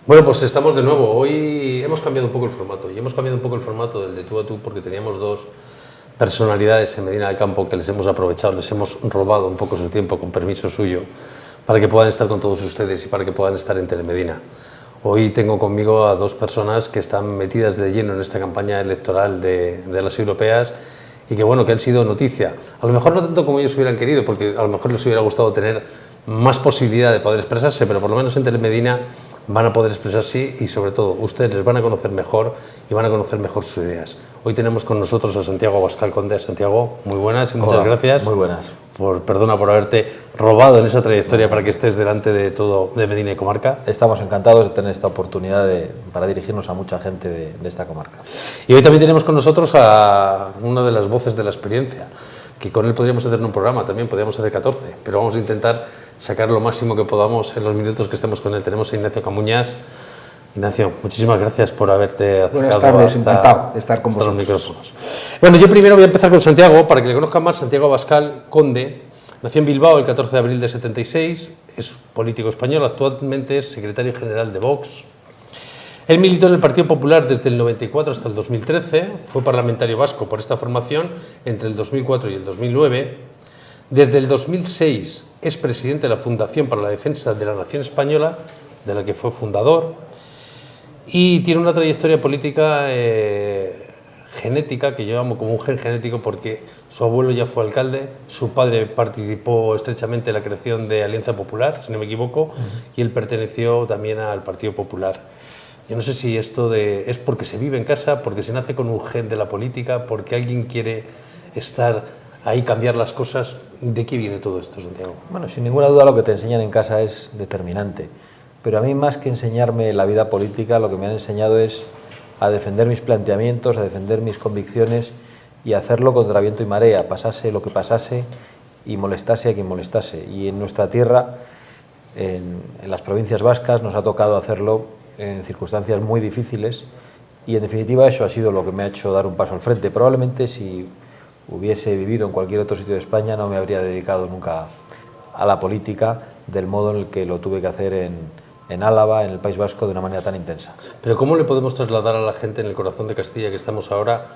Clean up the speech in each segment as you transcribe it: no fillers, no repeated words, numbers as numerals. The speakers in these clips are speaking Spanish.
Bueno, pues estamos de nuevo. Hoy hemos cambiado un poco el formato y hemos cambiado un poco el formato del de tú a tú porque teníamos dos personalidades en Medina del Campo que les hemos aprovechado, les hemos robado un poco su tiempo con permiso suyo para que puedan estar con todos ustedes y para que puedan estar en Telemedina. Hoy tengo conmigo a dos personas que están metidas de lleno en esta campaña electoral de las europeas y que bueno, que han sido noticia. A lo mejor no tanto como ellos hubieran querido, porque a lo mejor les hubiera gustado tener más posibilidad de poder expresarse, pero por lo menos en Telemedina van a poder expresarse y sobre todo ustedes les van a conocer mejor y van a conocer mejor sus ideas. Hoy tenemos con nosotros a Santiago Abascal Conde. Santiago, muy buenas y muchas gracias. Muy buenas. Perdona por haberte robado en esa trayectoria para que estés delante de todo de Medina y comarca. Estamos encantados de tener esta oportunidad para dirigirnos a mucha gente de esta comarca. Y hoy también tenemos con nosotros a una de las voces de la experiencia, que con él podríamos hacer un programa, también podríamos hacer 14, pero vamos a intentar sacar lo máximo que podamos en los minutos que estemos con él. Tenemos a Ignacio Camuñas. Ignacio, muchísimas gracias por haberte acercado. Buenas tardes, encantado de estar con vosotros. Los micrófonos. Bueno, yo primero voy a empezar con Santiago, para que le conozcan más. Santiago Abascal Conde nació en Bilbao el 14 de abril de 76, es político español, actualmente es secretario general de Vox. Él militó en el Partido Popular desde el 94 hasta el 2013, fue parlamentario vasco por esta formación entre el 2004 y el 2009. Desde el 2006 es presidente de la Fundación para la Defensa de la Nación Española, de la que fue fundador, y tiene una trayectoria política genética, que yo llamo como un gen genético, porque su abuelo ya fue alcalde, su padre participó estrechamente en la creación de Alianza Popular, si no me equivoco, y él perteneció también al Partido Popular. Yo no sé si esto es porque se vive en casa, porque se nace con un gen de la política, porque alguien quiere estar ahí, cambiar las cosas. ¿De qué viene todo esto, Santiago? Bueno, sin ninguna duda lo que te enseñan en casa es determinante, pero a mí más que enseñarme la vida política, lo que me han enseñado es a defender mis planteamientos, a defender mis convicciones y a hacerlo contra viento y marea, pasase lo que pasase y molestase a quien molestase. Y en nuestra tierra, en las provincias vascas, nos ha tocado hacerlo en circunstancias muy difíciles y en definitiva eso ha sido lo que me ha hecho dar un paso al frente. Probablemente si hubiese vivido en cualquier otro sitio de España no me habría dedicado nunca a la política del modo en el que lo tuve que hacer en Álava, en el País Vasco, de una manera tan intensa. Pero ¿cómo le podemos trasladar a la gente en el corazón de Castilla, que estamos ahora,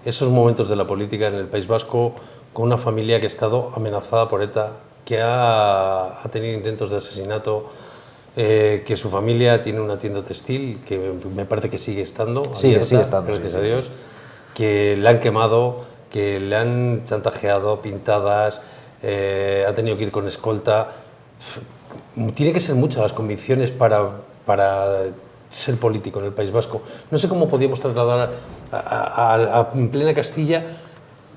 esos momentos de la política en el País Vasco, con una familia que ha estado amenazada por ETA, que ha tenido intentos de asesinato, que su familia tiene una tienda textil, que me parece que sigue estando abierta, sigue estando, gracias a Dios, que le han quemado, que le han chantajeado, pintadas, ha tenido que ir con escolta? Tiene que ser muchas las convicciones para ser político en el País Vasco. No sé cómo podíamos trasladar en plena Castilla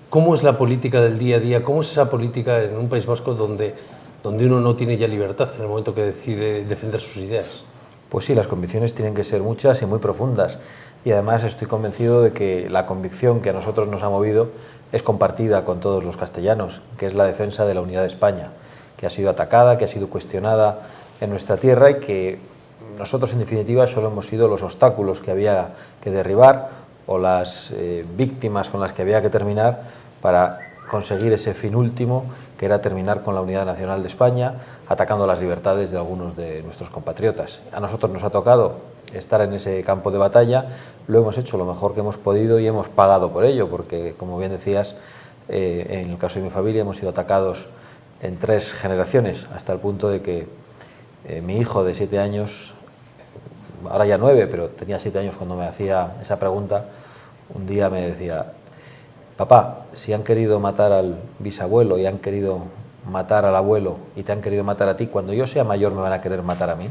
cómo es la política del día a día, cómo es esa política en un País Vasco donde uno no tiene ya libertad en el momento que decide defender sus ideas. Pues sí, las convicciones tienen que ser muchas y muy profundas. Y además estoy convencido de que la convicción que a nosotros nos ha movido es compartida con todos los castellanos, que es la defensa de la unidad de España, que ha sido atacada, que ha sido cuestionada en nuestra tierra y que nosotros en definitiva solo hemos sido los obstáculos que había que derribar o las víctimas con las que había que terminar para conseguir ese fin último, que era terminar con la unidad nacional de España, atacando las libertades de algunos de nuestros compatriotas. A nosotros nos ha tocado estar en ese campo de batalla, lo hemos hecho lo mejor que hemos podido y hemos pagado por ello, porque como bien decías, en el caso de mi familia hemos sido atacados en 3 generaciones, hasta el punto de que mi hijo de 7 años, ahora ya 9, pero tenía 7 años cuando me hacía esa pregunta, un día me decía: papá, si han querido matar al bisabuelo y han querido matar al abuelo y te han querido matar a ti, cuando yo sea mayor me van a querer matar a mí.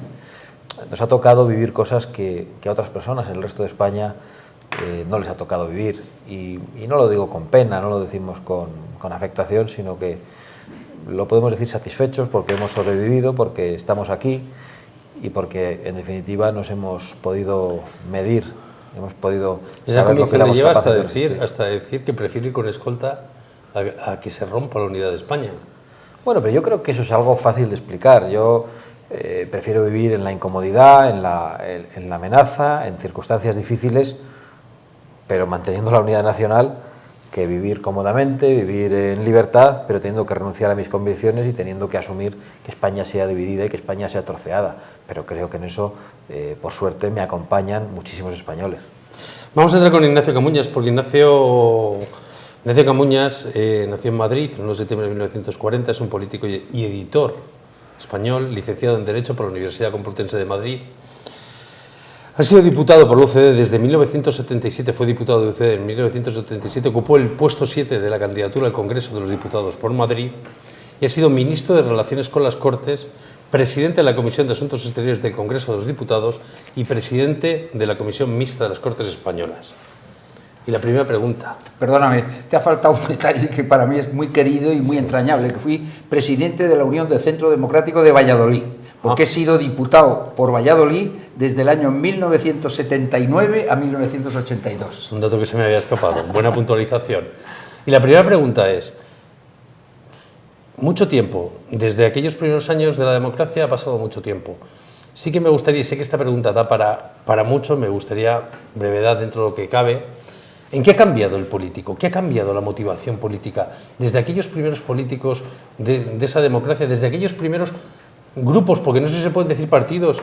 Nos ha tocado vivir cosas que a otras personas en el resto de España no les ha tocado vivir. Y no lo digo con pena, no lo decimos con afectación, sino que lo podemos decir satisfechos porque hemos sobrevivido, porque estamos aquí y porque en definitiva nos hemos podido medir, hemos podido saber lo que éramos capaces de resistir. Hasta decir que prefiere ir con escolta a que se rompa la unidad de España. Bueno, pero yo creo que eso es algo fácil de explicar. Yo prefiero vivir en la incomodidad, en la amenaza, en circunstancias difíciles, pero manteniendo la unidad nacional que vivir cómodamente, vivir en libertad, pero teniendo que renunciar a mis convicciones y teniendo que asumir que España sea dividida y que España sea troceada. Pero creo que en eso, por suerte, me acompañan muchísimos españoles. Vamos a entrar con Ignacio Camuñas, porque Ignacio Camuñas nació en Madrid el 1 de septiembre de 1940, es un político y editor español, licenciado en Derecho por la Universidad Complutense de Madrid. Ha sido diputado por la UCD desde 1977, fue diputado de UCD en 1977, ocupó el puesto 7 de la candidatura al Congreso de los Diputados por Madrid y ha sido ministro de Relaciones con las Cortes, presidente de la Comisión de Asuntos Exteriores del Congreso de los Diputados y presidente de la Comisión Mixta de las Cortes Españolas. Y la primera pregunta. Perdóname, te ha faltado un detalle que para mí es muy querido y muy entrañable, que fui presidente de la Unión del Centro Democrático de Valladolid, porque he sido diputado por Valladolid desde el año 1979 a 1982. Un dato que se me había escapado, buena puntualización. Y la primera pregunta es, mucho tiempo, desde aquellos primeros años de la democracia ha pasado mucho tiempo. Sí que me gustaría, sé que esta pregunta da para mucho, me gustaría brevedad dentro de lo que cabe. ¿En qué ha cambiado el político? ¿Qué ha cambiado la motivación política desde aquellos primeros políticos de esa democracia, desde aquellos primeros grupos, porque no sé si se pueden decir partidos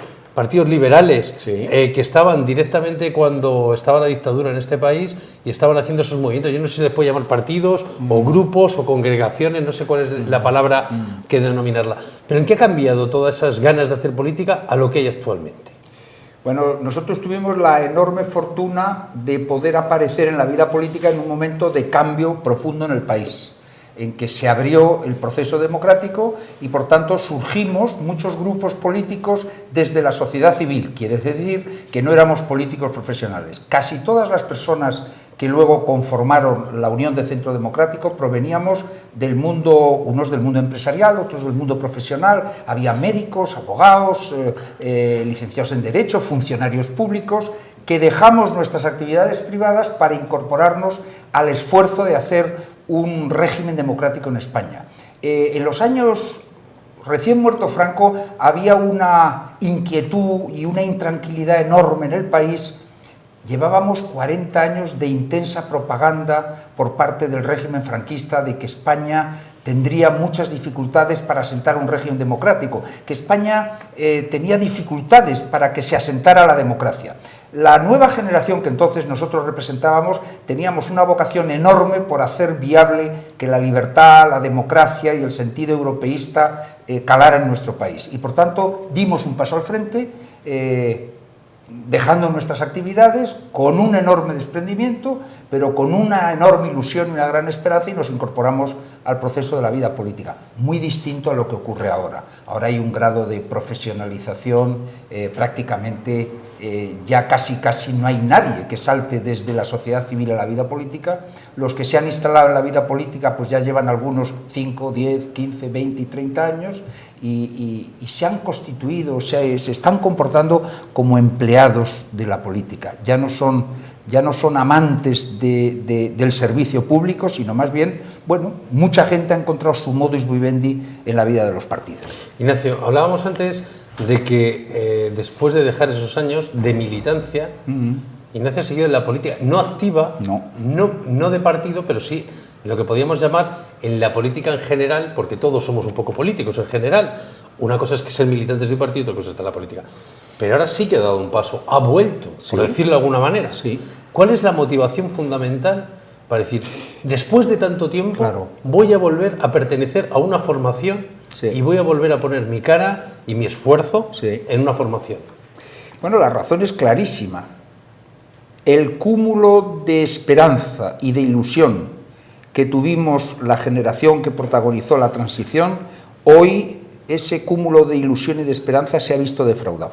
liberales, sí, que estaban directamente cuando estaba la dictadura en este país y estaban haciendo esos movimientos? Yo no sé si les puede llamar partidos o grupos o congregaciones, no sé cuál es la palabra que denominarla. Pero ¿en qué ha cambiado todas esas ganas de hacer política a lo que hay actualmente? Bueno, nosotros tuvimos la enorme fortuna de poder aparecer en la vida política en un momento de cambio profundo en el país, en que se abrió el proceso democrático y, por tanto, surgimos muchos grupos políticos desde la sociedad civil. Quiere decir que no éramos políticos profesionales. Casi todas las personas que luego conformaron la Unión de Centro Democrático proveníamos del mundo, unos del mundo empresarial, otros del mundo profesional. Había médicos, abogados, licenciados en Derecho, funcionarios públicos, que dejamos nuestras actividades privadas para incorporarnos al esfuerzo de hacer un régimen democrático en España. En los años recién muerto Franco había una inquietud y una intranquilidad enorme en el país. Llevábamos 40 años de intensa propaganda por parte del régimen franquista de que España tendría muchas dificultades para asentar un régimen democrático, que España tenía dificultades para que se asentara la democracia. La nueva generación que entonces nosotros representábamos teníamos una vocación enorme por hacer viable que la libertad, la democracia y el sentido europeísta calaran en nuestro país. Y por tanto dimos un paso al frente, dejando nuestras actividades con un enorme desprendimiento, pero con una enorme ilusión y una gran esperanza, y nos incorporamos al proceso de la vida política, muy distinto a lo que ocurre ahora. Ahora hay un grado de profesionalización, prácticamente ya casi no hay nadie que salte desde la sociedad civil a la vida política. Los que se han instalado en la vida política pues ya llevan algunos 5, 10, 15, 20 y 30 años y se han constituido, o sea, se están comportando como empleados de la política. Ya no son amantes del servicio público, sino más bien, bueno, mucha gente ha encontrado su modus vivendi en la vida de los partidos. Ignacio, hablábamos antes de que después de dejar esos años de militancia, Ignacio ha seguido en la política, no activa, no de partido, pero sí lo que podríamos llamar en la política en general, porque todos somos un poco políticos en general. Una cosa es que ser militantes de un partido, otra cosa está en la política. Pero ahora sí que ha dado un paso, ha vuelto, por decirlo de alguna manera. Sí. ¿Cuál es la motivación fundamental para decir, después de tanto tiempo, voy a volver a pertenecer a una formación y voy a volver a poner mi cara y mi esfuerzo en una formación? Bueno, la razón es clarísima. El cúmulo de esperanza y de ilusión que tuvimos la generación que protagonizó la transición, hoy ese cúmulo de ilusión y de esperanza se ha visto defraudado.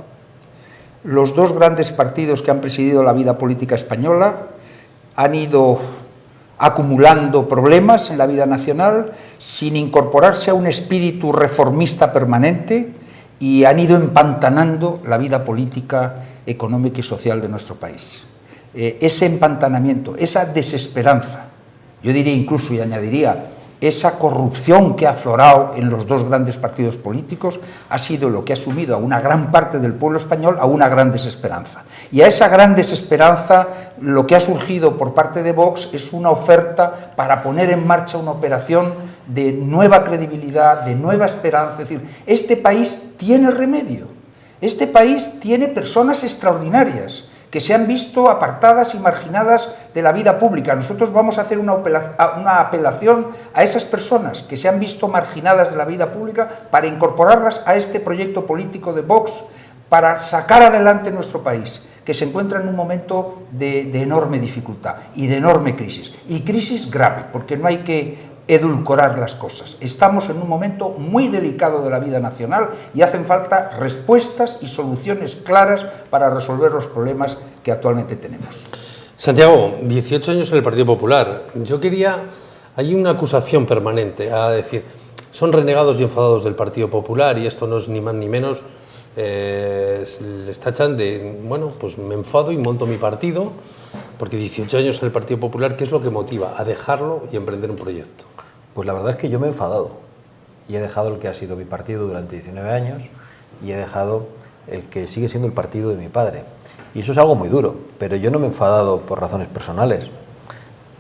Los dos grandes partidos que han presidido la vida política española han ido acumulando problemas en la vida nacional sin incorporarse a un espíritu reformista permanente y han ido empantanando la vida política, económica y social de nuestro país. Ese empantanamiento, esa desesperanza, yo diría incluso y añadiría, esa corrupción que ha aflorado en los dos grandes partidos políticos ha sido lo que ha sumido a una gran parte del pueblo español a una gran desesperanza. Y a esa gran desesperanza lo que ha surgido por parte de Vox es una oferta para poner en marcha una operación de nueva credibilidad, de nueva esperanza. Es decir, este país tiene remedio, este país tiene personas extraordinarias que se han visto apartadas y marginadas de la vida pública. Nosotros vamos a hacer una apelación a esas personas que se han visto marginadas de la vida pública para incorporarlas a este proyecto político de Vox, para sacar adelante nuestro país, que se encuentra en un momento de enorme dificultad y de enorme crisis. Y crisis grave, porque no hay que edulcorar las cosas. Estamos en un momento muy delicado de la vida nacional y hacen falta respuestas y soluciones claras para resolver los problemas que actualmente tenemos. Santiago, 18 años en el Partido Popular. Hay una acusación permanente a decir, son renegados y enfadados del Partido Popular y esto no es ni más ni menos, les tachan de, bueno, pues me enfado y monto mi partido, porque 18 años en el Partido Popular, ¿qué es lo que motiva a dejarlo y emprender un proyecto? Pues la verdad es que yo me he enfadado y he dejado el que ha sido mi partido durante 19 años y he dejado el que sigue siendo el partido de mi padre. Y eso es algo muy duro, pero yo no me he enfadado por razones personales.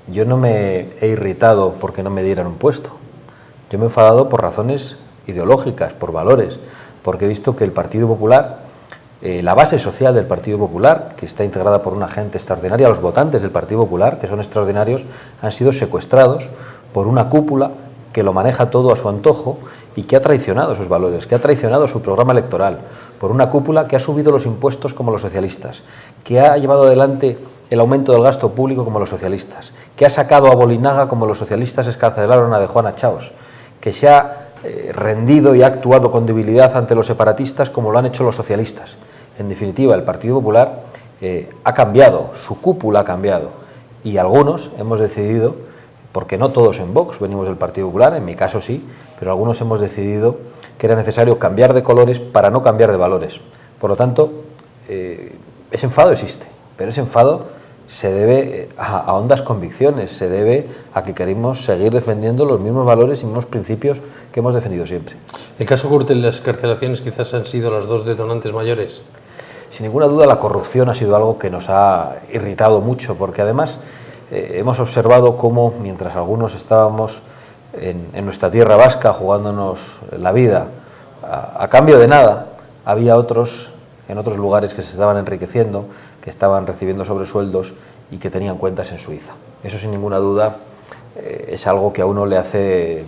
Yo no me he irritado porque no me dieran un puesto. Yo me he enfadado por razones ideológicas, por valores, porque he visto que el Partido Popular, la base social del Partido Popular, que está integrada por una gente extraordinaria, los votantes del Partido Popular, que son extraordinarios, han sido secuestrados por una cúpula que lo maneja todo a su antojo y que ha traicionado sus valores, que ha traicionado su programa electoral, por una cúpula que ha subido los impuestos como los socialistas, que ha llevado adelante el aumento del gasto público como los socialistas, que ha sacado a Bolinaga como los socialistas escarcelaron a de Juana Chaos, que se ha rendido y ha actuado con debilidad ante los separatistas como lo han hecho los socialistas. En definitiva, el Partido Popular ha cambiado, su cúpula ha cambiado y algunos hemos decidido, porque no todos en Vox venimos del Partido Popular, en mi caso sí, pero algunos hemos decidido que era necesario cambiar de colores para no cambiar de valores. Por lo tanto, ese enfado existe, pero ese enfado se debe a hondas convicciones, se debe a que queremos seguir defendiendo los mismos valores y mismos principios que hemos defendido siempre. ¿El caso Gürtel y las excarcelaciones quizás han sido las dos detonantes mayores? Sin ninguna duda la corrupción ha sido algo que nos ha irritado mucho, porque además hemos observado cómo mientras algunos estábamos en nuestra tierra vasca jugándonos la vida a cambio de nada, había otros en otros lugares que se estaban enriqueciendo, que estaban recibiendo sobresueldos y que tenían cuentas en Suiza. Eso sin ninguna duda es algo que a uno le hace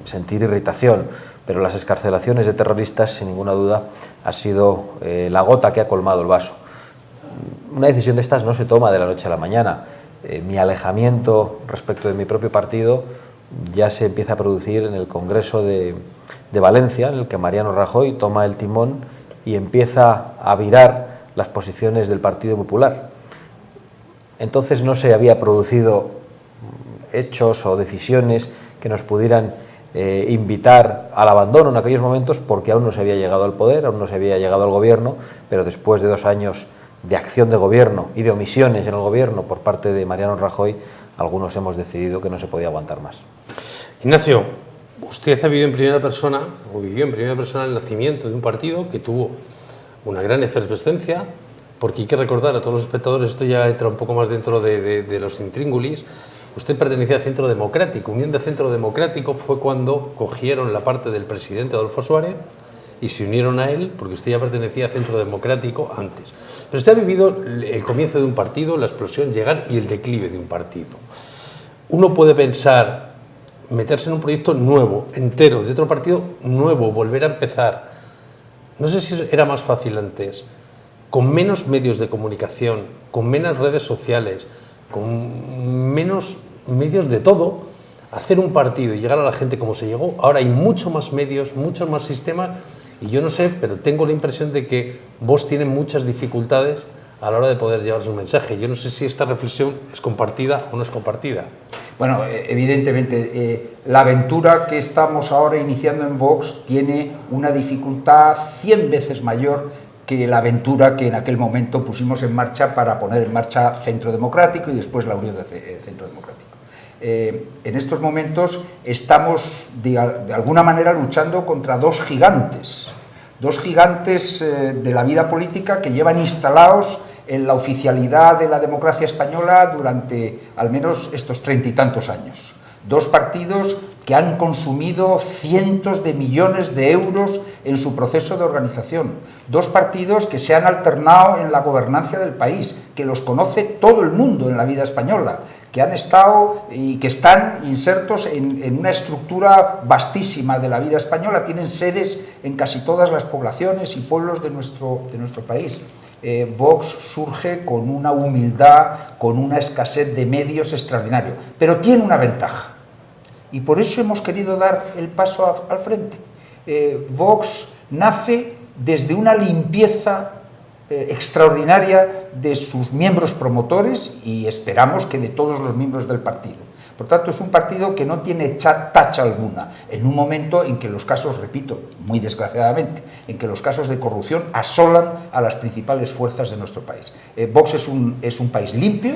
sentir irritación, pero las excarcelaciones de terroristas sin ninguna duda ha sido la gota que ha colmado el vaso. Una decisión de estas no se toma de la noche a la mañana. Mi alejamiento respecto de mi propio partido ya se empieza a producir en el Congreso de Valencia, en el que Mariano Rajoy toma el timón y empieza a virar las posiciones del Partido Popular. Entonces no se había producido hechos o decisiones que nos pudieran invitar al abandono en aquellos momentos, porque aún no se había llegado al poder, aún no se había llegado al gobierno, pero después de 2 años de acción de gobierno y de omisiones en el gobierno por parte de Mariano Rajoy, algunos hemos decidido que no se podía aguantar más. Ignacio, usted ha vivido en primera persona, o vivió en primera persona el nacimiento de un partido que tuvo una gran efervescencia, porque hay que recordar a todos los espectadores, esto ya entra un poco más dentro de los intríngulis. Usted pertenecía al Centro Democrático. Unión de Centro Democrático fue cuando cogieron la parte del presidente Adolfo Suárez y se unieron a él, porque usted ya pertenecía al Centro Democrático antes. Pero usted ha vivido el comienzo de un partido, la explosión, llegar y el declive de un partido. Uno puede pensar, meterse en un proyecto nuevo, entero, de otro partido nuevo, volver a empezar. No sé si era más fácil antes, con menos medios de comunicación, con menos redes sociales, con menos medios de todo, hacer un partido y llegar a la gente como se llegó. Ahora hay mucho más medios, muchos más sistemas, y yo no sé, pero tengo la impresión de que Vox tiene muchas dificultades a la hora de poder llevar su mensaje. Yo no sé si esta reflexión es compartida o no es compartida. Bueno, evidentemente, la aventura que estamos ahora iniciando en Vox tiene una dificultad 100 veces mayor que la aventura que en aquel momento pusimos en marcha para poner en marcha Centro Democrático y después la Unión de Centro Democrático. En estos momentos estamos de alguna manera luchando contra dos gigantes de la vida política que llevan instalados en la oficialidad de la democracia española durante al menos estos 30 y tantos años. Dos partidos que han consumido cientos de millones de euros en su proceso de organización. Dos partidos que se han alternado en la gobernanza del país, que los conoce todo el mundo en la vida española, que han estado y que están insertos en una estructura vastísima de la vida española, tienen sedes en casi todas las poblaciones y pueblos de nuestro país. Vox surge con una humildad, con una escasez de medios extraordinario, pero tiene una ventaja. Y por eso hemos querido dar el paso al frente. Vox nace desde una limpieza extraordinaria de sus miembros promotores y esperamos que de todos los miembros del partido. Por tanto, es un partido que no tiene tacha alguna, en un momento en que los casos, repito, muy desgraciadamente, en que los casos de corrupción asolan a las principales fuerzas de nuestro país. Vox es un país limpio.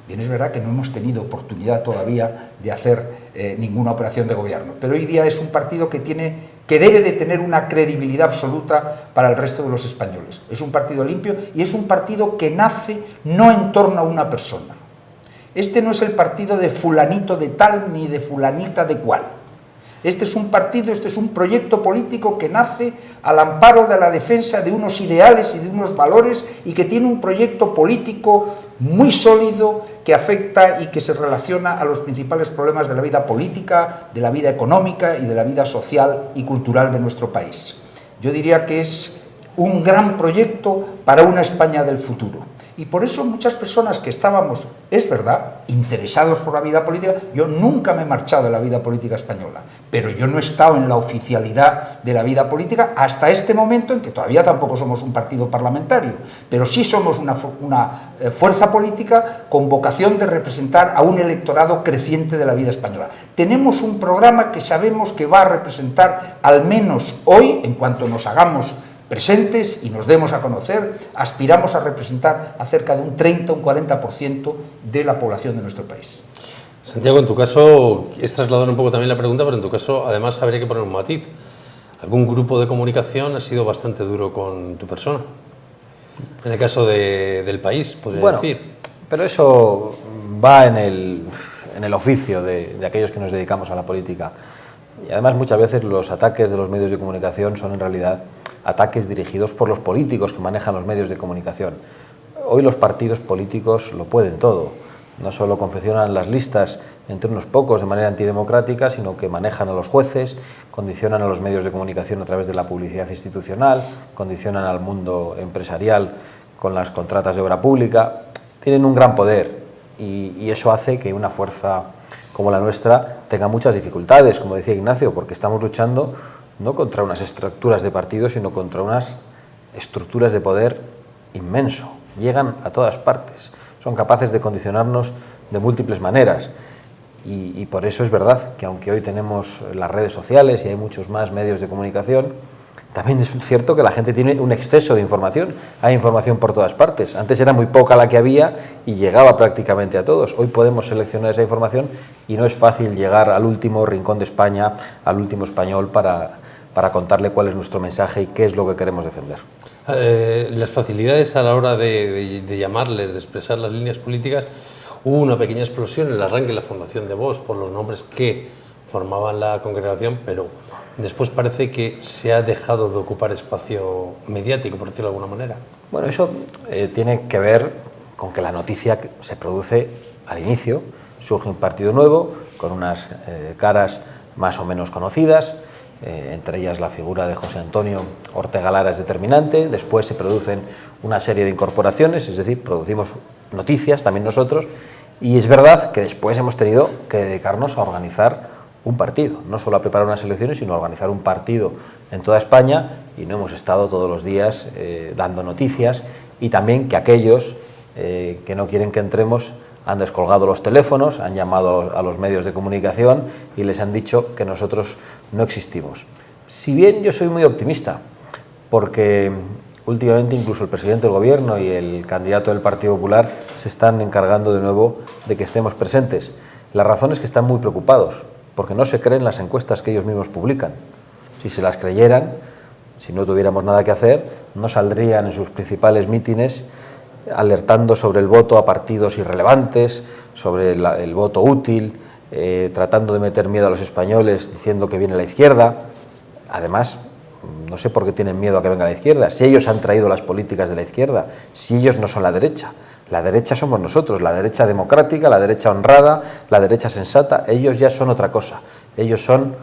Bien, es verdad que no hemos tenido oportunidad todavía de hacer ninguna operación de gobierno, pero hoy día es un partido que debe de tener una credibilidad absoluta para el resto de los españoles. Es un partido limpio y es un partido que nace no en torno a una persona. Este no es el partido de fulanito de tal ni de fulanita de cual. Este es un partido, este es un proyecto político que nace al amparo de la defensa de unos ideales y de unos valores y que tiene un proyecto político muy sólido que afecta y que se relaciona a los principales problemas de la vida política, de la vida económica y de la vida social y cultural de nuestro país. Yo diría que es un gran proyecto para una España del futuro. Y por eso muchas personas que estábamos, es verdad, interesados por la vida política, yo nunca me he marchado de la vida política española, pero yo no he estado en la oficialidad de la vida política hasta este momento en que todavía tampoco somos un partido parlamentario, pero sí somos una fuerza política con vocación de representar a un electorado creciente de la vida española. Tenemos un programa que sabemos que va a representar, al menos hoy, en cuanto nos hagamos presentes y nos demos a conocer, aspiramos a representar a cerca de un 30 o un 40% de la población de nuestro país. Santiago, en tu caso, es trasladar un poco también la pregunta, pero en tu caso además habría que poner un matiz. ¿Algún grupo de comunicación ha sido bastante duro con tu persona? En el caso del país, podría decir. Pero eso va en el oficio de aquellos que nos dedicamos a la política. Y además muchas veces los ataques de los medios de comunicación son en realidad ataques dirigidos por los políticos que manejan los medios de comunicación. Hoy los partidos políticos lo pueden todo. No solo confeccionan las listas entre unos pocos de manera antidemocrática, sino que manejan a los jueces, condicionan a los medios de comunicación a través de la publicidad institucional, condicionan al mundo empresarial con las contratas de obra pública. Tienen un gran poder y eso hace que una fuerza como la nuestra tenga muchas dificultades, como decía Ignacio, porque estamos luchando no contra unas estructuras de partido, sino contra unas estructuras de poder inmenso. Llegan a todas partes, son capaces de condicionarnos de múltiples maneras. Y por eso es verdad que aunque hoy tenemos las redes sociales y hay muchos más medios de comunicación, también es cierto que la gente tiene un exceso de información. Hay información por todas partes. Antes era muy poca la que había y llegaba prácticamente a todos. Hoy podemos seleccionar esa información y no es fácil llegar al último rincón de España, al último español para contarle cuál es nuestro mensaje y qué es lo que queremos defender. Las facilidades a la hora de llamarles, de expresar las líneas políticas, hubo una pequeña explosión en el arranque y la fundación de Vox por los nombres que formaban la congregación, pero después parece que se ha dejado de ocupar espacio mediático, por decirlo de alguna manera. Bueno, eso tiene que ver con que la noticia se produce al inicio, surge un partido nuevo con unas caras más o menos conocidas, entre ellas la figura de José Antonio Ortega Lara es determinante, después se producen una serie de incorporaciones, es decir, producimos noticias también nosotros, y es verdad que después hemos tenido que dedicarnos a organizar un partido, no solo a preparar unas elecciones, sino a organizar un partido en toda España, y no hemos estado todos los días dando noticias, y también que aquellos que no quieren que entremos han descolgado los teléfonos, han llamado a los medios de comunicación y les han dicho que nosotros no existimos. Si bien yo soy muy optimista, porque últimamente incluso el presidente del Gobierno y el candidato del Partido Popular se están encargando de nuevo de que estemos presentes. La razón es que están muy preocupados, porque no se creen las encuestas que ellos mismos publican. Si se las creyeran, si no tuviéramos nada que hacer, no saldrían en sus principales mítines alertando sobre el voto a partidos irrelevantes, sobre el voto útil, tratando de meter miedo a los españoles diciendo que viene la izquierda. Además, no sé por qué tienen miedo a que venga la izquierda, si ellos han traído las políticas de la izquierda, si ellos no son la derecha. La derecha somos nosotros, la derecha democrática, la derecha honrada, la derecha sensata. Ellos ya son otra cosa. Ellos son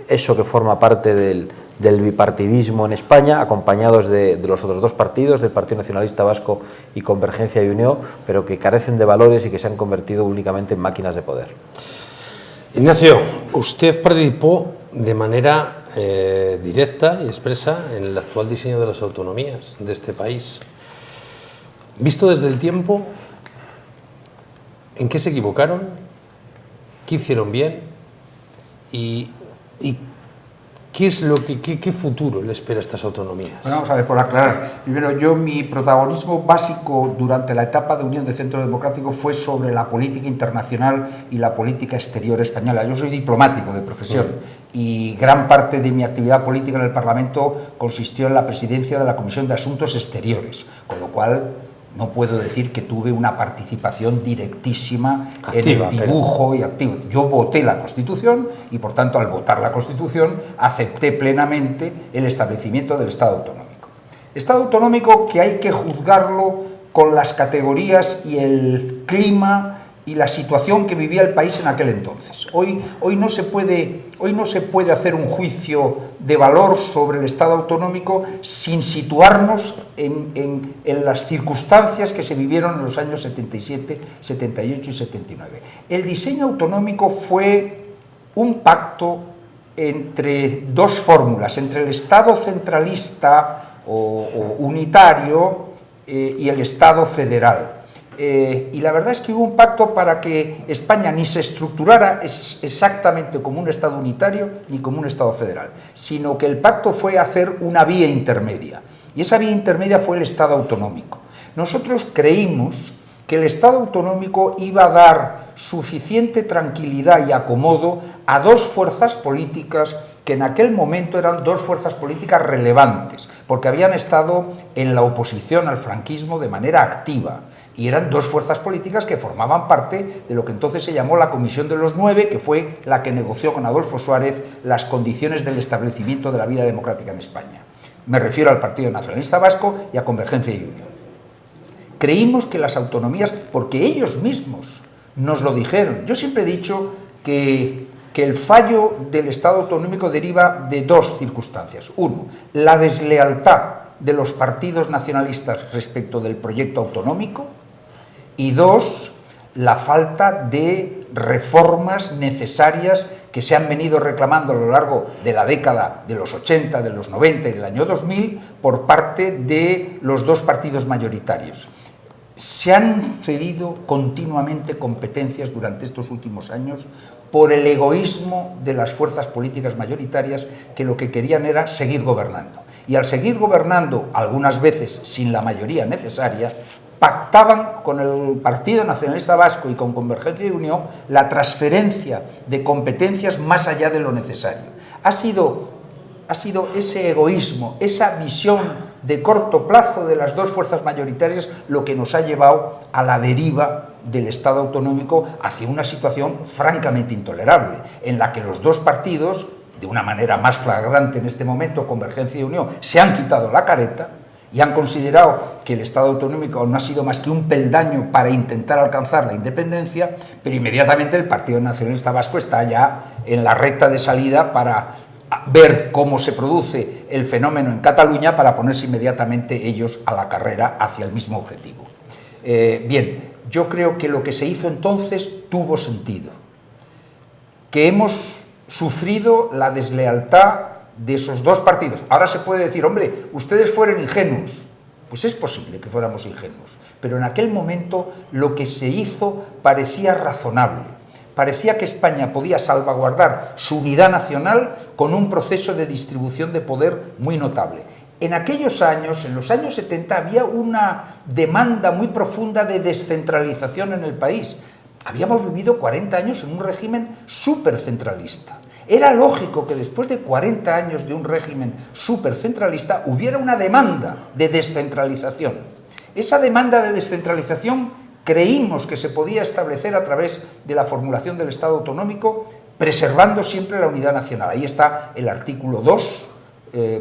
eso que forma parte del bipartidismo en España, acompañados de los otros dos partidos, del Partido Nacionalista Vasco y Convergencia y Unió, pero que carecen de valores y que se han convertido únicamente en máquinas de poder. Ignacio, usted participó de manera directa y expresa en el actual diseño de las autonomías de este país. Visto desde el tiempo, ¿en qué se equivocaron? ¿Qué hicieron bien? ¿Y qué es qué futuro le espera a estas autonomías? Bueno, vamos a ver, por aclarar. Primero, mi protagonismo básico durante la etapa de Unión de Centro Democrático fue sobre la política internacional y la política exterior española. Yo soy diplomático de profesión y gran parte de mi actividad política en el Parlamento consistió en la presidencia de la Comisión de Asuntos Exteriores, con lo cual no puedo decir que tuve una participación directísima activa, en el dibujo y activo. Yo voté la Constitución y, por tanto, al votar la Constitución, acepté plenamente el establecimiento del Estado autonómico. Estado autonómico que hay que juzgarlo con las categorías y el clima y la situación que vivía el país en aquel entonces. Hoy no se puede hacer un juicio de valor sobre el Estado autonómico sin situarnos en las circunstancias que se vivieron en los años 77, 78 y 79. El diseño autonómico fue un pacto entre dos fórmulas, entre el Estado centralista o unitario y el Estado federal. Y la verdad es que hubo un pacto para que España ni se estructurara exactamente como un Estado unitario ni como un Estado federal, sino que el pacto fue hacer una vía intermedia, y esa vía intermedia fue el Estado autonómico. Nosotros creímos que el Estado autonómico iba a dar suficiente tranquilidad y acomodo a dos fuerzas políticas que en aquel momento eran dos fuerzas políticas relevantes, porque habían estado en la oposición al franquismo de manera activa, y eran dos fuerzas políticas que formaban parte de lo que entonces se llamó la Comisión de los Nueve, que fue la que negoció con Adolfo Suárez las condiciones del establecimiento de la vida democrática en España. Me refiero al Partido Nacionalista Vasco y a Convergencia y Unión. Creímos que las autonomías, porque ellos mismos nos lo dijeron, yo siempre he dicho que el fallo del Estado autonómico deriva de dos circunstancias. Uno, la deslealtad de los partidos nacionalistas respecto del proyecto autonómico, y dos, la falta de reformas necesarias que se han venido reclamando a lo largo de la década de los 80, de los 90 y del año 2000 por parte de los dos partidos mayoritarios. Se han cedido continuamente competencias durante estos últimos años por el egoísmo de las fuerzas políticas mayoritarias, que lo que querían era seguir gobernando. Y al seguir gobernando, algunas veces sin la mayoría necesaria, pactaban con el Partido Nacionalista Vasco y con Convergencia y Unión la transferencia de competencias más allá de lo necesario. Ha sido ese egoísmo, esa visión de corto plazo de las dos fuerzas mayoritarias lo que nos ha llevado a la deriva del Estado autonómico hacia una situación francamente intolerable, en la que los dos partidos, de una manera más flagrante en este momento, Convergencia y Unión, se han quitado la careta y han considerado que el Estado autonómico no ha sido más que un peldaño para intentar alcanzar la independencia, pero inmediatamente el Partido Nacionalista Vasco está ya en la recta de salida para ver cómo se produce el fenómeno en Cataluña, para ponerse inmediatamente ellos a la carrera hacia el mismo objetivo. Bien, yo creo que lo que se hizo entonces tuvo sentido, que hemos sufrido la deslealtad de esos dos partidos. Ahora se puede decir, hombre, ustedes fueron ingenuos. Pues es posible que fuéramos ingenuos, pero en aquel momento lo que se hizo parecía razonable. Parecía que España podía salvaguardar su unidad nacional con un proceso de distribución de poder muy notable. En aquellos años, en los años 70, había una demanda muy profunda de descentralización en el país. habíamos vivido 40 años en un régimen supercentralista. Era lógico que después de 40 años de un régimen supercentralista hubiera una demanda de descentralización. Esa demanda de descentralización creímos que se podía establecer a través de la formulación del Estado autonómico, preservando siempre la unidad nacional. Ahí está el artículo 2,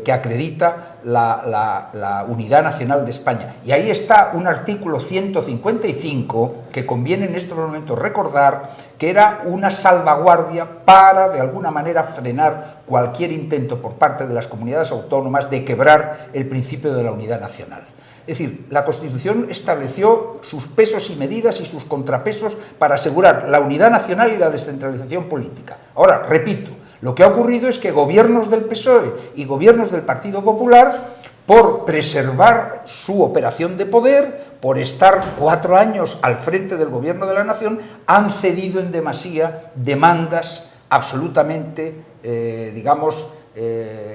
que acredita la unidad nacional de España. Y ahí está un artículo 155 que conviene en estos momentos recordar que era una salvaguardia para, de alguna manera, frenar cualquier intento por parte de las comunidades autónomas de quebrar el principio de la unidad nacional. Es decir, la Constitución estableció sus pesos y medidas y sus contrapesos para asegurar la unidad nacional y la descentralización política. Ahora, repito, lo que ha ocurrido es que gobiernos del PSOE y gobiernos del Partido Popular, por preservar su operación de poder, por estar 4 años al frente del gobierno de la nación, han cedido en demasía demandas absolutamente,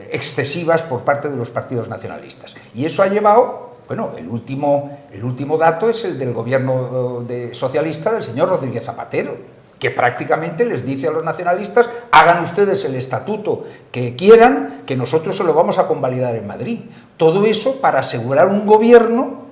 excesivas por parte de los partidos nacionalistas. Y eso ha llevado, bueno, el último dato es el del gobierno socialista del señor Rodríguez Zapatero, que prácticamente les dice a los nacionalistas: hagan ustedes el estatuto que quieran, que nosotros se lo vamos a convalidar en Madrid. Todo eso para asegurar un gobierno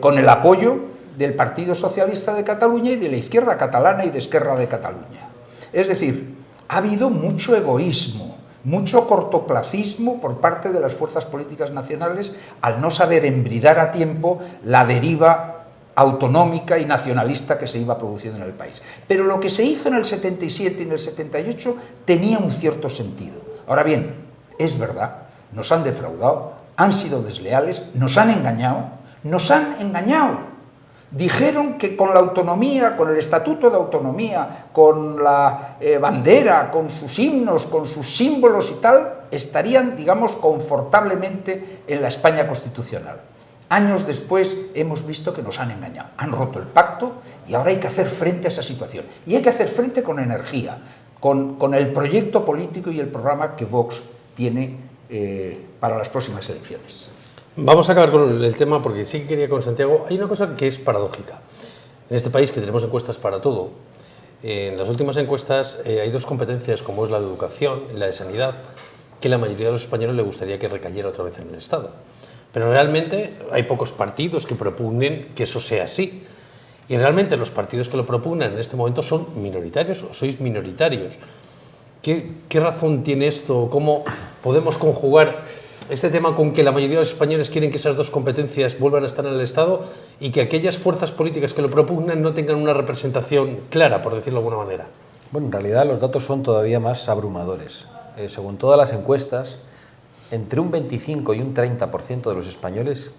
con el apoyo del Partido Socialista de Cataluña y de la izquierda catalana y de Esquerra de Cataluña. Es decir, ha habido mucho egoísmo, mucho cortoplacismo por parte de las fuerzas políticas nacionales al no saber embridar a tiempo la deriva autonómica y nacionalista que se iba produciendo en el país. Pero lo que se hizo en el 77 y en el 78 tenía un cierto sentido. Ahora bien, es verdad, nos han defraudado, han sido desleales, nos han engañado. Dijeron que con la autonomía, con el Estatuto de Autonomía, con la bandera, con sus himnos, con sus símbolos y tal, estarían, digamos, confortablemente en la España constitucional. Años después hemos visto que nos han engañado, han roto el pacto y ahora hay que hacer frente a esa situación. Y hay que hacer frente con energía, con el proyecto político y el programa que Vox tiene para las próximas elecciones. Vamos a acabar con el tema porque sí que quería con Santiago. Hay una cosa que es paradójica. En este país, que tenemos encuestas para todo, en las últimas encuestas hay 2 competencias, como es la de educación y la de sanidad, que la mayoría de los españoles le gustaría que recayera otra vez en el Estado. Pero realmente hay pocos partidos que propugnen que eso sea así. Y realmente los partidos que lo propugnan en este momento son minoritarios o sois minoritarios. ¿Qué razón tiene esto? ¿Cómo podemos conjugar este tema con que la mayoría de los españoles quieren que esas 2 competencias vuelvan a estar en el Estado y que aquellas fuerzas políticas que lo propugnan no tengan una representación clara, por decirlo de alguna manera? Bueno, en realidad los datos son todavía más abrumadores. Según todas las encuestas, entre un 25 y un 30% de los españoles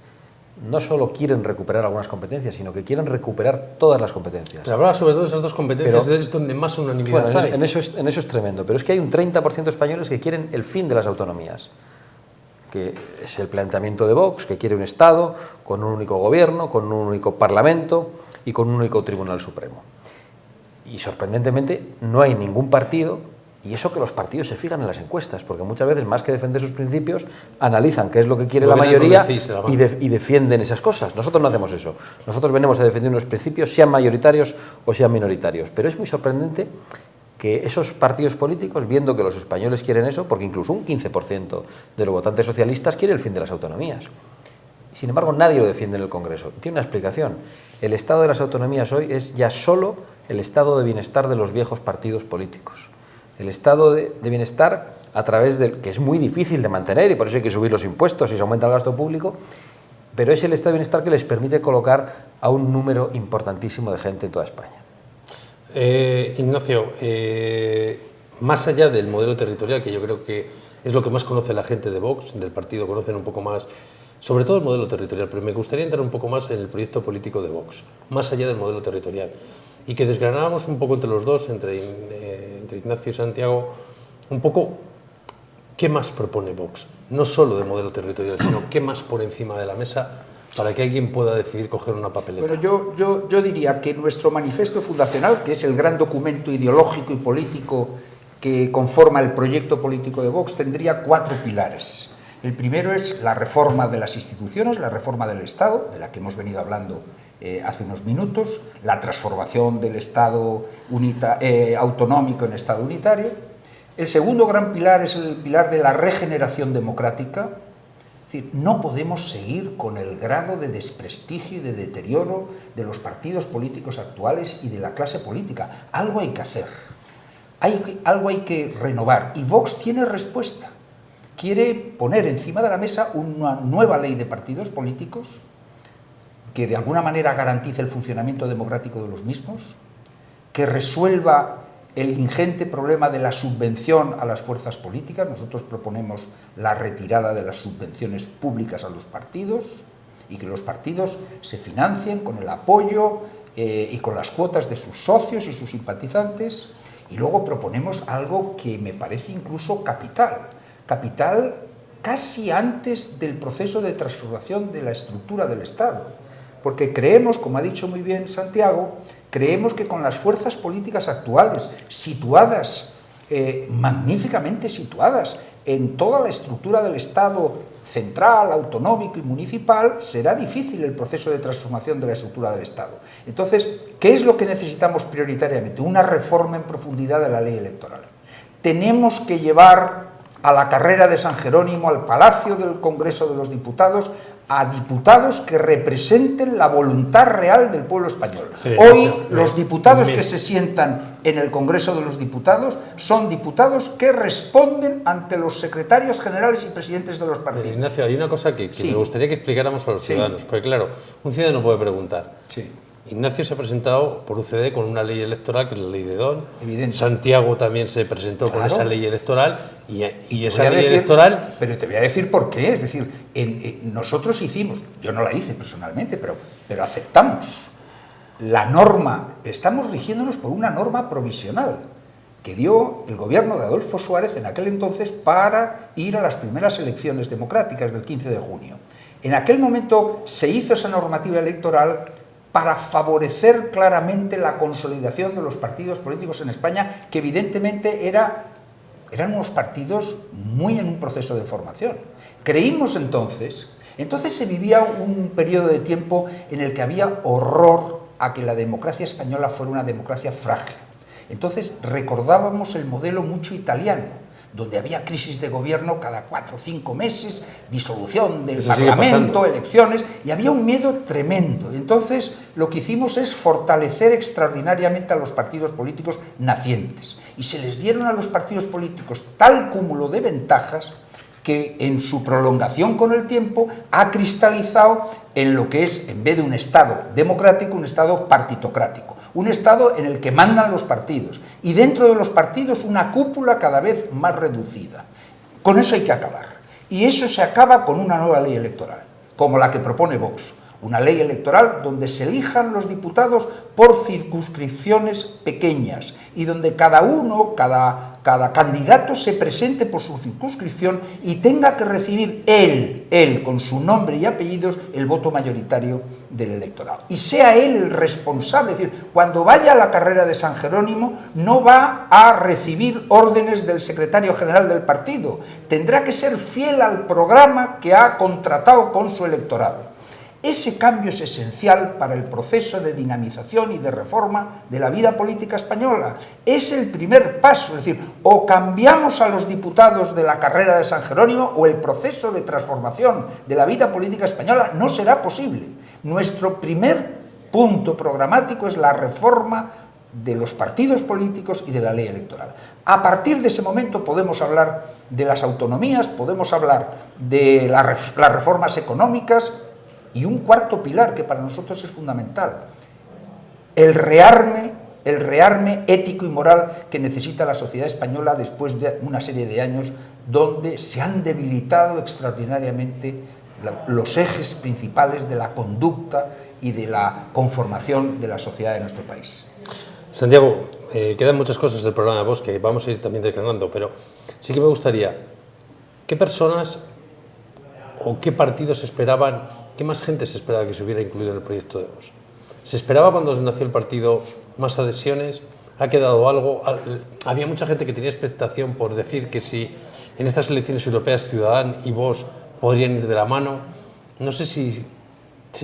no solo quieren recuperar algunas competencias, sino que quieren recuperar todas las competencias. Pero hablaba sobre todo de esas 2 competencias, es donde más unanimidad hay. En eso es tremendo, pero es que hay un 30% de españoles que quieren el fin de las autonomías, que es el planteamiento de Vox, que quiere un Estado con un único gobierno, con un único parlamento y con un único Tribunal Supremo. Y sorprendentemente no hay ningún partido. Y eso que los partidos se fijan en las encuestas, porque muchas veces, más que defender sus principios, analizan qué es lo que quiere la mayoría y defienden esas cosas. Nosotros no hacemos eso. Nosotros venimos a defender unos principios, sean mayoritarios o sean minoritarios. Pero es muy sorprendente que esos partidos políticos, viendo que los españoles quieren eso, porque incluso un 15% de los votantes socialistas quiere el fin de las autonomías. Sin embargo, nadie lo defiende en el Congreso. Y tiene una explicación. El estado de las autonomías hoy es ya solo el estado de bienestar de los viejos partidos políticos. El estado de bienestar a través del que es muy difícil de mantener y por eso hay que subir los impuestos y se aumenta el gasto público, pero es el estado de bienestar que les permite colocar a un número importantísimo de gente en toda España. Ignacio, más allá del modelo territorial, que yo creo que es lo que más conoce la gente de Vox, del partido, conocen un poco más, sobre todo el modelo territorial, pero me gustaría entrar un poco más en el proyecto político de Vox, más allá del modelo territorial, y que desgranáramos un poco entre los dos, entre Ignacio y Santiago, un poco qué más propone Vox, no solo del modelo territorial, sino qué más pone encima de la mesa para que alguien pueda decidir coger una papeleta. Bueno, yo diría que nuestro manifiesto fundacional, que es el gran documento ideológico y político que conforma el proyecto político de Vox, tendría 4 pilares. El primero es la reforma de las instituciones, la reforma del Estado, de la que hemos venido hablando hace unos minutos, la transformación del Estado autonómico en Estado unitario. El segundo gran pilar es el pilar de la regeneración democrática. Es decir, no podemos seguir con el grado de desprestigio y de deterioro de los partidos políticos actuales y de la clase política. Algo hay que hacer, algo hay que renovar, y Vox tiene respuesta. Quiere poner encima de la mesa una nueva ley de partidos políticos que de alguna manera garantice el funcionamiento democrático de los mismos, que resuelva el ingente problema de la subvención a las fuerzas políticas. Nosotros proponemos la retirada de las subvenciones públicas a los partidos y que los partidos se financien con el apoyo y con las cuotas de sus socios y sus simpatizantes. Y luego proponemos algo que me parece incluso capital casi antes del proceso de transformación de la estructura del Estado, porque creemos, como ha dicho muy bien Santiago, creemos que con las fuerzas políticas actuales, situadas, magníficamente situadas en toda la estructura del Estado central, autonómico y municipal, será difícil el proceso de transformación de la estructura del Estado. Entonces, ¿qué es lo que necesitamos prioritariamente? Una reforma en profundidad de la ley electoral. Tenemos que llevar a la carrera de San Jerónimo, al Palacio del Congreso de los Diputados, a diputados que representen la voluntad real del pueblo español. Hoy los diputados que se sientan en el Congreso de los Diputados son diputados que responden ante los secretarios generales y presidentes de los partidos. Ignacio, hay una cosa que me gustaría que explicáramos a los ciudadanos, porque claro, un ciudadano puede preguntar. Ignacio se ha presentado por UCD con una ley electoral, que es la ley de Don. Evidente. Santiago también se presentó con esa ley electoral y esa ley electoral... Pero te voy a decir por qué. Es decir, nosotros hicimos, yo no la hice personalmente, pero aceptamos la norma, estamos rigiéndonos por una norma provisional que dio el gobierno de Adolfo Suárez en aquel entonces para ir a las primeras elecciones democráticas del 15 de junio. En aquel momento se hizo esa normativa electoral para favorecer claramente la consolidación de los partidos políticos en España, que evidentemente eran unos partidos muy en un proceso de formación. Creímos entonces se vivía un periodo de tiempo en el que había horror a que la democracia española fuera una democracia frágil. Entonces recordábamos el modelo mucho italiano, donde había crisis de gobierno cada 4 o 5 meses, disolución del Parlamento, elecciones, y había un miedo tremendo. Entonces, lo que hicimos es fortalecer extraordinariamente a los partidos políticos nacientes, y se les dieron a los partidos políticos tal cúmulo de ventajas que en su prolongación con el tiempo ha cristalizado en lo que es, en vez de un Estado democrático, un Estado partitocrático. Un Estado en el que mandan los partidos y dentro de los partidos una cúpula cada vez más reducida. Con eso hay que acabar. Y eso se acaba con una nueva ley electoral, como la que propone Vox. Una ley electoral donde se elijan los diputados por circunscripciones pequeñas y donde cada candidato se presente por su circunscripción y tenga que recibir él, con su nombre y apellidos, el voto mayoritario del electorado. Y sea él el responsable, es decir, cuando vaya a la carrera de San Jerónimo no va a recibir órdenes del secretario general del partido, tendrá que ser fiel al programa que ha contratado con su electorado. Ese cambio es esencial para el proceso de dinamización y de reforma de la vida política española. Es el primer paso, es decir, o cambiamos a los diputados de la carrera de San Jerónimo o el proceso de transformación de la vida política española no será posible. Nuestro primer punto programático es la reforma de los partidos políticos y de la ley electoral. A partir de ese momento podemos hablar de las autonomías, podemos hablar de las reformas económicas. Y un cuarto pilar que para nosotros es fundamental, el rearme ético y moral que necesita la sociedad española después de una serie de años donde se han debilitado extraordinariamente los ejes principales de la conducta y de la conformación de la sociedad de nuestro país. Santiago, quedan muchas cosas del programa de Vox que vamos a ir también declarando, pero sí que me gustaría, ¿qué personas o qué partidos esperaban? ¿Qué más gente se esperaba que se hubiera incluido en el proyecto de Vox? ¿Se esperaba cuando nació el partido más adhesiones? ¿Ha quedado algo? Había mucha gente que tenía expectación por decir que si En estas elecciones europeas, Ciudadanos y Vox podrían ir de la mano. No sé si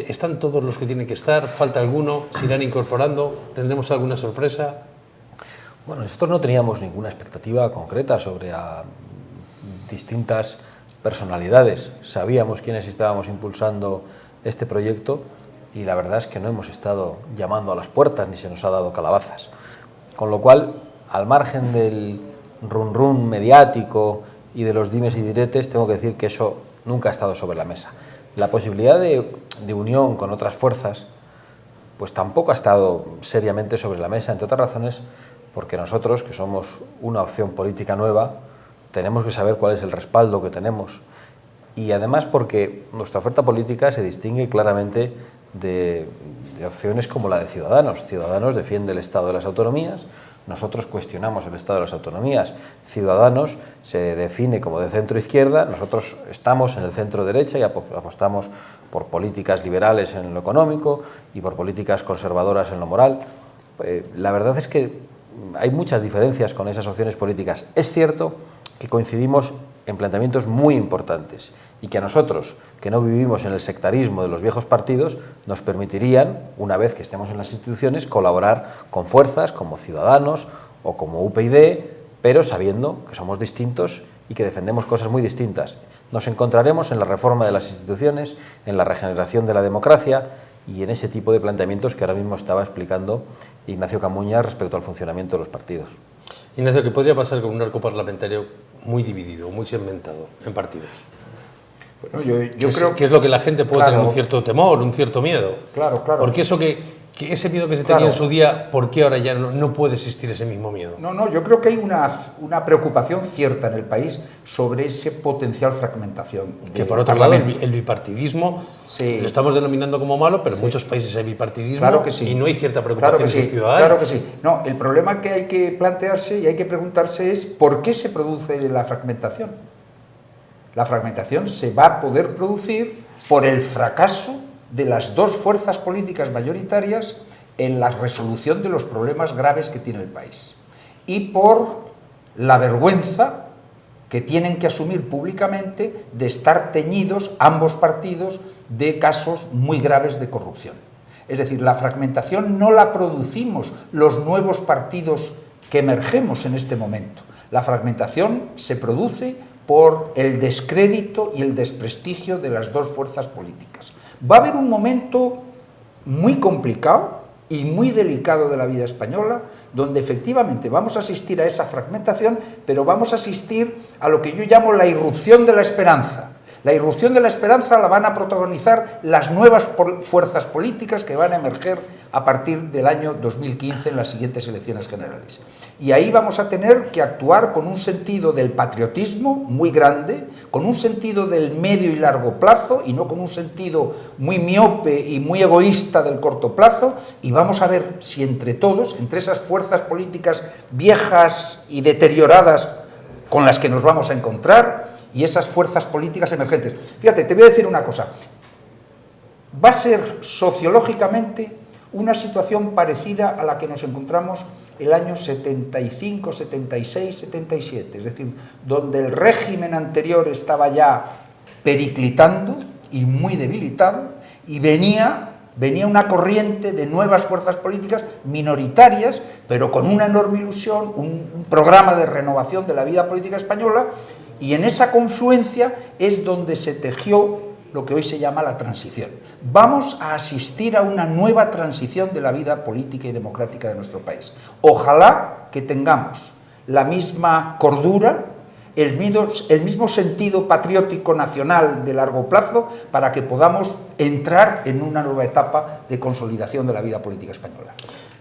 están todos los que tienen que estar, falta alguno, se irán incorporando, tendremos alguna sorpresa. Bueno, nosotros no teníamos ninguna expectativa concreta sobre distintas personalidades. Sabíamos quiénes estábamos impulsando este proyecto y la verdad es que no hemos estado llamando a las puertas ni se nos ha dado calabazas. Con lo cual, al margen del run mediático y de los dimes y diretes, tengo que decir que eso nunca ha estado sobre la mesa. La posibilidad de unión con otras fuerzas pues tampoco ha estado seriamente sobre la mesa, entre otras razones porque nosotros, que somos una opción política nueva, tenemos que saber cuál es el respaldo que tenemos y además porque nuestra oferta política se distingue claramente de opciones como la de Ciudadanos. Ciudadanos defiende el Estado de las autonomías, nosotros cuestionamos el Estado de las autonomías. Ciudadanos se define como de centro-izquierda, nosotros estamos en el centro-derecha y apostamos por políticas liberales en lo económico y por políticas conservadoras en lo moral. La verdad es que hay muchas diferencias con esas opciones políticas. Es cierto que coincidimos en planteamientos muy importantes y que a nosotros, que no vivimos en el sectarismo de los viejos partidos, nos permitirían, una vez que estemos en las instituciones, colaborar con fuerzas como Ciudadanos o como UPyD, pero sabiendo que somos distintos y que defendemos cosas muy distintas. Nos encontraremos en la reforma de las instituciones, en la regeneración de la democracia y en ese tipo de planteamientos que ahora mismo estaba explicando Ignacio Camuña respecto al funcionamiento de los partidos. Ignacio, ¿qué podría pasar con un arco parlamentario muy dividido, muy segmentado en partidos? Bueno, yo creo que es lo que la gente puede tener un cierto temor, un cierto miedo. Claro. Porque eso que ese miedo que se tenía en su día, ¿por qué ahora ya no puede existir ese mismo miedo? No, yo creo que hay una preocupación cierta en el país sobre ese potencial fragmentación. Que por otro lado, el bipartidismo lo estamos denominando como malo, pero en muchos países hay bipartidismo, claro que sí, y no hay cierta preocupación de sus ciudadanos. Claro que sí. No, el problema que hay que plantearse y hay que preguntarse es ¿por qué se produce la fragmentación? La fragmentación se va a poder producir por el fracaso de las dos fuerzas políticas mayoritarias en la resolución de los problemas graves que tiene el país y por la vergüenza que tienen que asumir públicamente de estar teñidos ambos partidos de casos muy graves de corrupción. Es decir, la fragmentación no la producimos los nuevos partidos que emergemos en este momento. La fragmentación se produce por el descrédito y el desprestigio de las dos fuerzas políticas. Va a haber un momento muy complicado y muy delicado de la vida española, donde efectivamente vamos a asistir a esa fragmentación, pero vamos a asistir a lo que yo llamo la irrupción de la esperanza. La irrupción de la esperanza la van a protagonizar las nuevas fuerzas políticas que van a emerger a partir del año 2015 en las siguientes elecciones generales. Y ahí vamos a tener que actuar con un sentido del patriotismo muy grande, con un sentido del medio y largo plazo y no con un sentido muy miope y muy egoísta del corto plazo, y vamos a ver si entre todos, entre esas fuerzas políticas viejas y deterioradas con las que nos vamos a encontrar, y esas fuerzas políticas emergentes. Fíjate, te voy a decir una cosa. Va a ser sociológicamente una situación parecida a la que nos encontramos el año 75, 76, 77. Es decir, donde el régimen anterior estaba ya periclitando y muy debilitado, y venía una corriente de nuevas fuerzas políticas minoritarias, pero con una enorme ilusión, un programa de renovación de la vida política española. Y en esa confluencia es donde se tejió lo que hoy se llama la transición. Vamos a asistir a una nueva transición de la vida política y democrática de nuestro país. Ojalá que tengamos la misma cordura, el mismo sentido patriótico nacional de largo plazo para que podamos entrar en una nueva etapa de consolidación de la vida política española.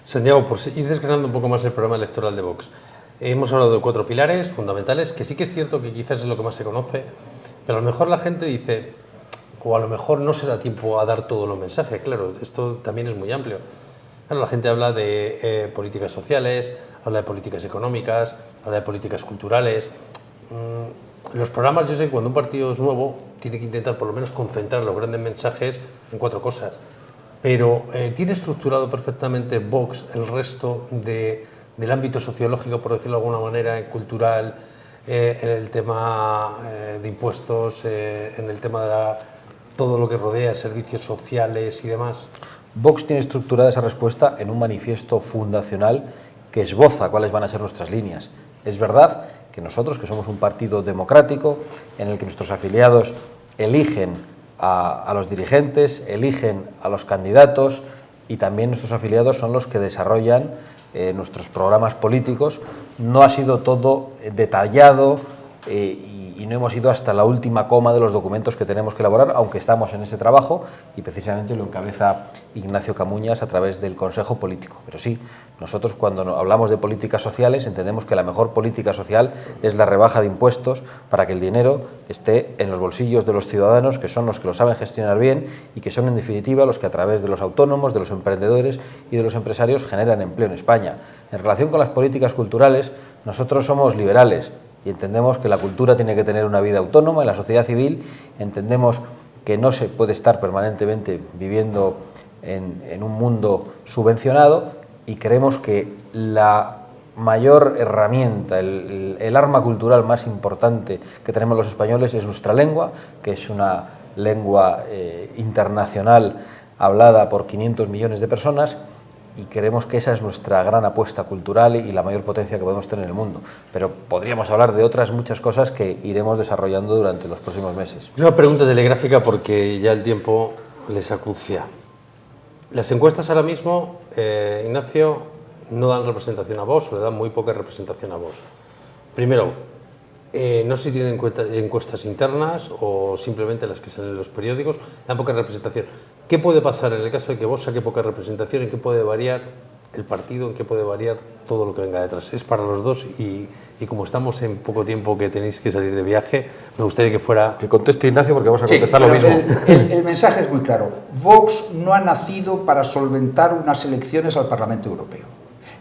Santiago, por ir desgranando un poco más el programa electoral de Vox, hemos hablado de 4 pilares fundamentales, que sí que es cierto que quizás es lo que más se conoce, pero a lo mejor la gente dice, o a lo mejor no se da tiempo a dar todos los mensajes. Claro, esto también es muy amplio. Claro, la gente habla de políticas sociales, habla de políticas económicas, habla de políticas culturales. Los programas, yo sé que cuando un partido es nuevo, tiene que intentar por lo menos concentrar los grandes mensajes en 4 cosas. Pero ¿tiene estructurado perfectamente Vox el resto del ámbito sociológico, por decirlo de alguna manera, cultural, en el tema de impuestos, en el tema de todo lo que rodea servicios sociales y demás? Vox tiene estructurada esa respuesta en un manifiesto fundacional que esboza cuáles van a ser nuestras líneas. Es verdad que nosotros, que somos un partido democrático, en el que nuestros afiliados eligen a los dirigentes, eligen a los candidatos, y también nuestros afiliados son los que desarrollan nuestros programas políticos. No ha sido todo detallado y no hemos ido hasta la última coma de los documentos que tenemos que elaborar, aunque estamos en ese trabajo y precisamente lo encabeza Ignacio Camuñas a través del Consejo Político. Pero sí, nosotros cuando hablamos de políticas sociales entendemos que la mejor política social es la rebaja de impuestos para que el dinero esté en los bolsillos de los ciudadanos, que son los que lo saben gestionar bien y que son en definitiva los que a través de los autónomos, de los emprendedores y de los empresarios generan empleo en España. En relación con las políticas culturales, nosotros somos liberales y entendemos que la cultura tiene que tener una vida autónoma en la sociedad civil, entendemos que no se puede estar permanentemente viviendo en un mundo subvencionado y creemos que la mayor herramienta, el arma cultural más importante que tenemos los españoles es nuestra lengua, que es una lengua internacional hablada por 500 millones de personas, y creemos que esa es nuestra gran apuesta cultural y la mayor potencia que podemos tener en el mundo. Pero podríamos hablar de otras muchas cosas que iremos desarrollando durante los próximos meses. Una pregunta telegráfica porque ya el tiempo les acucia. Las encuestas ahora mismo, Ignacio, no dan representación a Vox, o le dan muy poca representación a Vox. Primero, no sé si tienen encuestas internas o simplemente las que salen en los periódicos, dan poca representación. ¿Qué puede pasar en el caso de que Vox saque poca representación? ¿En qué puede variar el partido? ¿En qué puede variar todo lo que venga detrás? Es para los dos y como estamos en poco tiempo que tenéis que salir de viaje, me gustaría que fuera... Que conteste Ignacio porque vamos a contestar lo mismo. El mensaje es muy claro. Vox no ha nacido para solventar unas elecciones al Parlamento Europeo,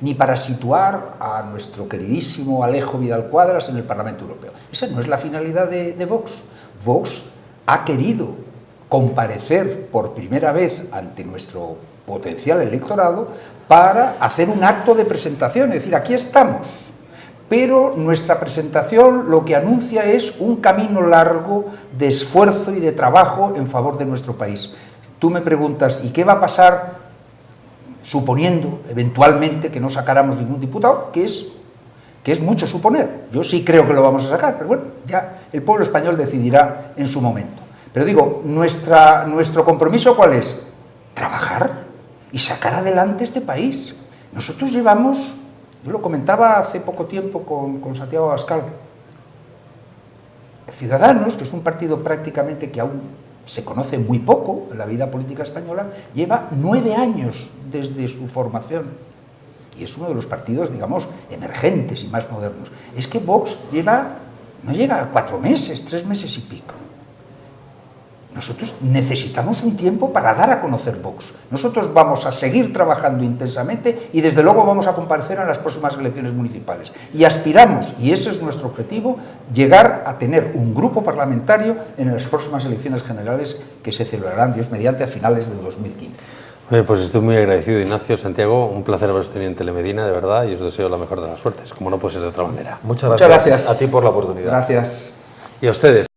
ni para situar a nuestro queridísimo Alejo Vidal Quadras en el Parlamento Europeo. Esa no es la finalidad de Vox. Vox ha querido comparecer por primera vez ante nuestro potencial electorado para hacer un acto de presentación, es decir, aquí estamos. Pero nuestra presentación lo que anuncia es un camino largo de esfuerzo y de trabajo en favor de nuestro país. Tú me preguntas, ¿y qué va a pasar suponiendo eventualmente que no sacáramos ningún diputado? Que es mucho suponer. Yo sí creo que lo vamos a sacar, pero bueno, ya el pueblo español decidirá en su momento. Pero digo, nuestro compromiso ¿cuál es? Trabajar y sacar adelante este país. Nosotros llevamos, yo lo comentaba hace poco tiempo con Santiago Abascal, Ciudadanos, que es un partido prácticamente que aún se conoce muy poco en la vida política española, lleva 9 años desde su formación. Y es uno de los partidos, digamos, emergentes y más modernos. Es que Vox no llega a 4 meses, 3 meses y pico. Nosotros necesitamos un tiempo para dar a conocer Vox. Nosotros vamos a seguir trabajando intensamente y desde luego vamos a comparecer en las próximas elecciones municipales. Y aspiramos, y ese es nuestro objetivo, llegar a tener un grupo parlamentario en las próximas elecciones generales que se celebrarán, Dios mediante, a finales de 2015. Pues estoy muy agradecido, Ignacio, Santiago, un placer haberos tenido en Telemedina, de verdad, y os deseo la mejor de las suertes, como no puede ser de otra manera. Muchas gracias a ti por la oportunidad. Gracias. Y a ustedes.